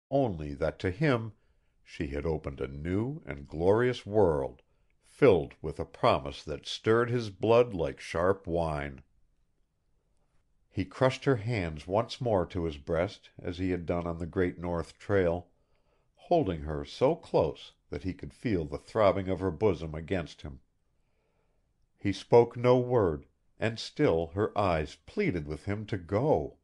only that to him she had opened a new and glorious world, filled with a promise that stirred his blood like sharp wine. He crushed her hands once more to his breast as he had done on the Great North Trail, holding her so close that he could feel the throbbing of her bosom against him. He spoke no word, and still her eyes pleaded with him to go.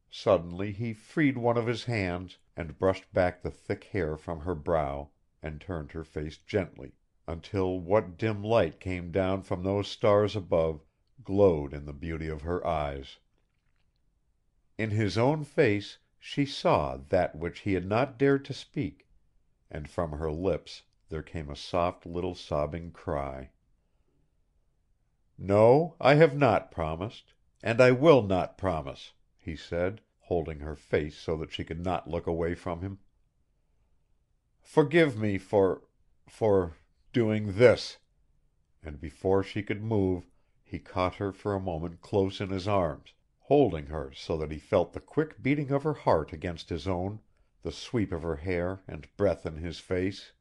Suddenly he freed one of his hands and brushed back the thick hair from her brow and turned her face gently, until what dim light came down from those stars above glowed in the beauty of her eyes. In his own face she saw that which he had not dared to speak, and from her lips there came a soft little sobbing cry. "No, I have not promised, and I will not promise," he said, holding her face so that she could not look away from him. "Forgive me for doing this," and before she could move he caught her for a moment close in his arms, holding her so that he felt the quick beating of her heart against his own, the sweep of her hair and breath in his face.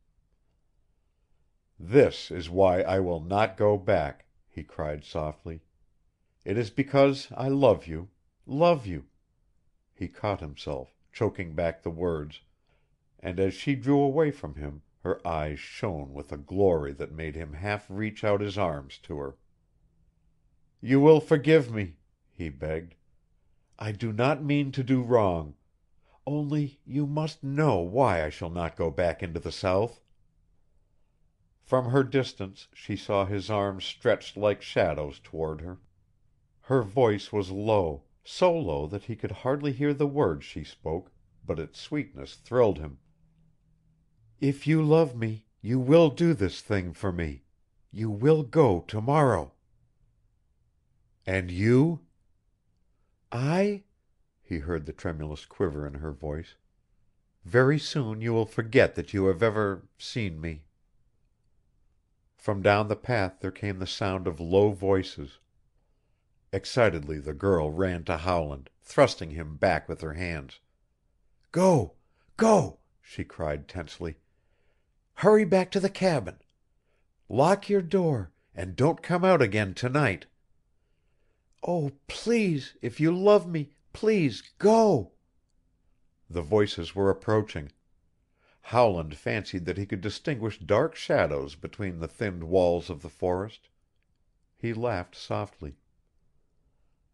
"This is why I will not go back," he cried softly. "It is because I love you, love you." He caught himself, choking back the words, and as she drew away from him her eyes shone with a glory that made him half reach out his arms to her. "You will forgive me," he begged. "I do not mean to do wrong. Only you must know why I shall not go back into the South." From her distance she saw his arms stretched like shadows toward her. Her voice was low, so low that he could hardly hear the words she spoke, but its sweetness thrilled him. "If you love me, you will do this thing for me. You will go tomorrow." "And you?" "I?" He heard the tremulous quiver in her voice. "Very soon you will forget that you have ever seen me." From down the path there came the sound of low voices. Excitedly the girl ran to Howland, thrusting him back with her hands. "Go! Go!" she cried tensely. "Hurry back to the cabin. Lock your door, and don't come out again tonight. Oh, please, if you love me, please go!" The voices were approaching. Howland fancied that he could distinguish dark shadows between the thinned walls of the forest. He laughed softly.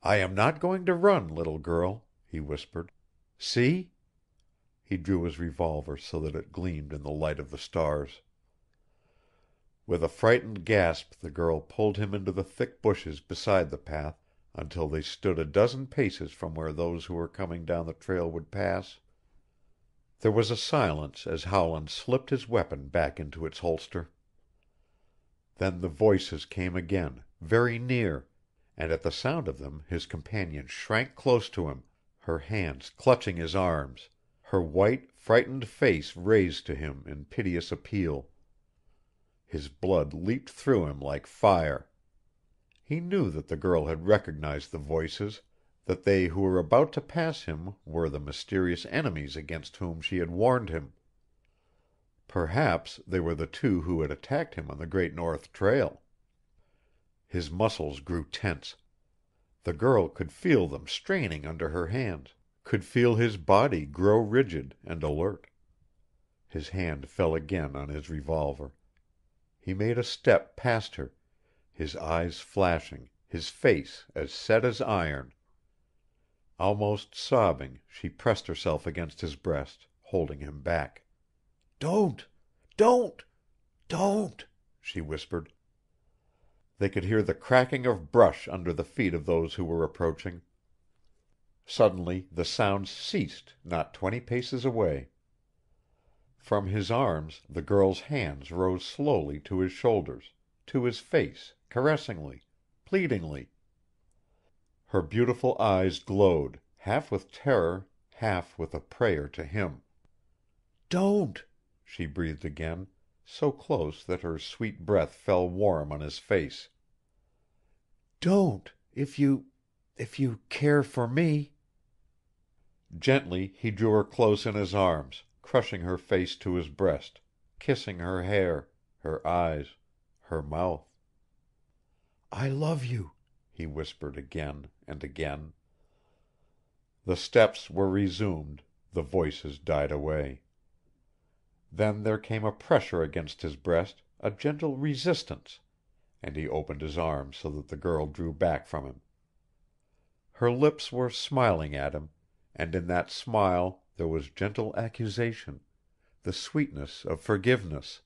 "I am not going to run, little girl," he whispered. "See?" He drew his revolver so that it gleamed in the light of the stars. With a frightened gasp the girl pulled him into the thick bushes beside the path until they stood a dozen paces from where those who were coming down the trail would pass. There was a silence as Howland slipped his weapon back into its holster. Then the voices came again, very near, and at the sound of them his companion shrank close to him, her hands clutching his arms, her white, frightened face raised to him in piteous appeal. His blood leaped through him like fire. He knew that the girl had recognized the voices, that they who were about to pass him were the mysterious enemies against whom she had warned him. Perhaps they were the two who had attacked him on the Great North Trail. His muscles grew tense. The girl could feel them straining under her hands, could feel his body grow rigid and alert. His hand fell again on his revolver. He made a step past her, his eyes flashing, his face as set as iron. Almost sobbing, she pressed herself against his breast, holding him back. "Don't! Don't! Don't!" she whispered. They could hear the cracking of brush under the feet of those who were approaching. Suddenly the sounds ceased not 20 paces away. From his arms the girl's hands rose slowly to his shoulders, to his face, caressingly, pleadingly. Her beautiful eyes glowed, half with terror, half with a prayer to him. "Don't!" she breathed again, so close that her sweet breath fell warm on his face. "Don't, if you care for me." Gently he drew her close in his arms, crushing her face to his breast, kissing her hair, her eyes, her mouth. "I love you," he whispered again and again. The steps were resumed, the voices died away. Then there came a pressure against his breast, a gentle resistance, and he opened his arms so that the girl drew back from him. Her lips were smiling at him, and in that smile there was gentle accusation, the sweetness of forgiveness,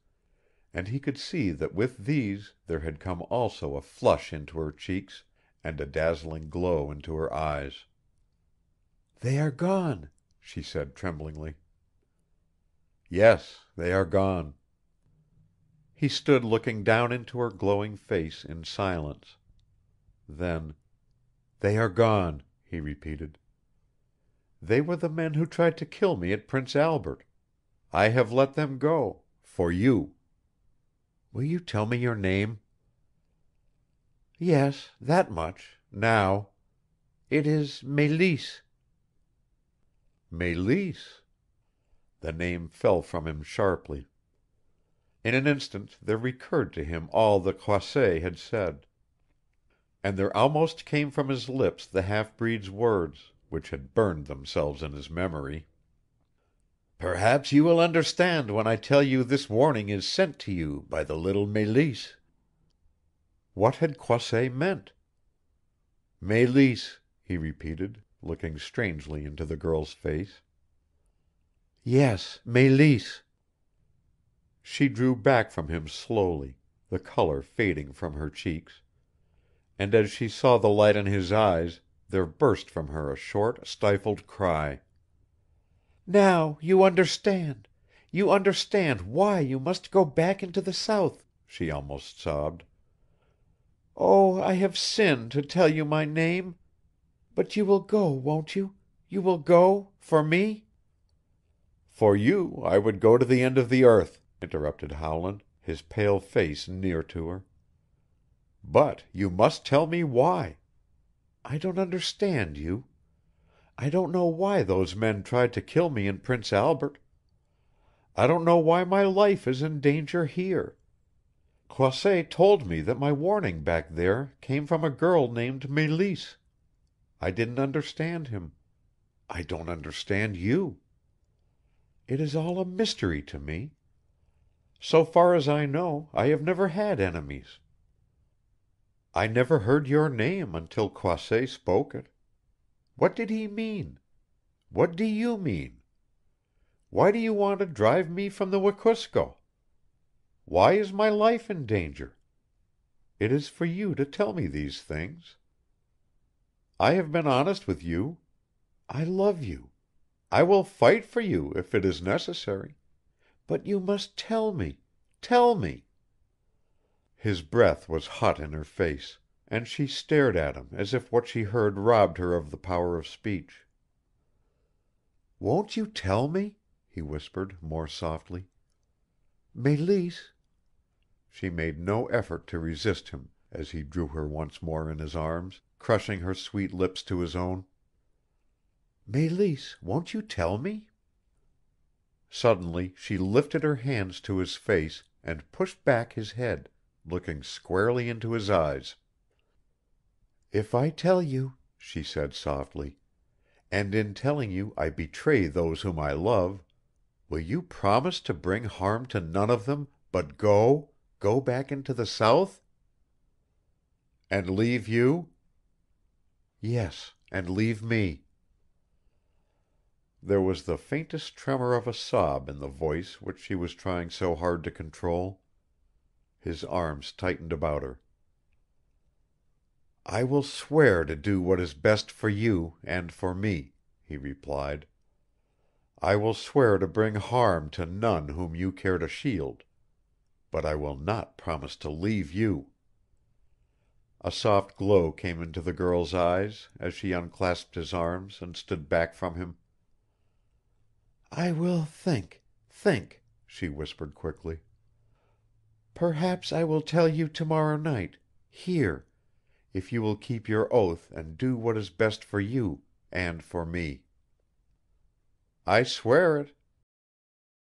and he could see that with these there had come also a flush into her cheeks and a dazzling glow into her eyes. "They are gone," she said tremblingly. "Yes, they are gone." He stood looking down into her glowing face in silence. Then, "They are gone," he repeated. "They were the men who tried to kill me at Prince Albert. I have let them go for you. Will you tell me your name?" "Yes, that much now. It is Mélisse." Mélisse! The name fell from him sharply. In an instant there recurred to him all that Croisset had said. And there almost came from his lips the half breed's words, which had burned themselves in his memory. "Perhaps you will understand when I tell you this warning is sent to you by the little Mélisse." What had Croisset meant? "Mélisse," he repeated, looking strangely into the girl's face. "Yes, Mélisse." She drew back from him slowly, the color fading from her cheeks, and as she saw the light in his eyes there burst from her a short, stifled cry. "Now you understand why you must go back into the South," she almost sobbed. "Oh, I have sinned to tell you my name. But you will go, won't you? You will go for me?" "For you I would go to the end of the earth," interrupted Howland, his pale face near to her. "But you must tell me why." "I don't understand you. I don't know why those men tried to kill me in Prince Albert. I don't know why my life is in danger here. Croisset told me that my warning back there came from a girl named Mélisse. I didn't understand him. I don't understand you. It is all a mystery to me. So far as I know, I have never had enemies. I never heard your name until Croisset spoke it. What did he mean? What do you mean? Why do you want to drive me from the Wekusko? Why is my life in danger? It is for you to tell me these things. I have been honest with you. I love you. I will fight for you if it is necessary. But you must tell me. Tell me." His breath was hot in her face, and she stared at him as if what she heard robbed her of the power of speech. "Won't you tell me?" he whispered, more softly. "Mélisse." She made no effort to resist him as he drew her once more in his arms, crushing her sweet lips to his own. "Mélisse, won't you tell me?" Suddenly she lifted her hands to his face and pushed back his head, looking squarely into his eyes. "If I tell you," she said softly, "and in telling you I betray those whom I love, will you promise to bring harm to none of them, but go back into the South?" "And leave you?" "Yes, and leave me." There was the faintest tremor of a sob in the voice which she was trying so hard to control. His arms tightened about her. "I will swear to do what is best for you and for me," he replied. "I will swear to bring harm to none whom you care to shield. But I will not promise to leave you." A soft glow came into the girl's eyes as she unclasped his arms and stood back from him. "I will think, she whispered quickly. "Perhaps I will tell you tomorrow night here if you will keep your oath and do what is best for you and for me." I swear it.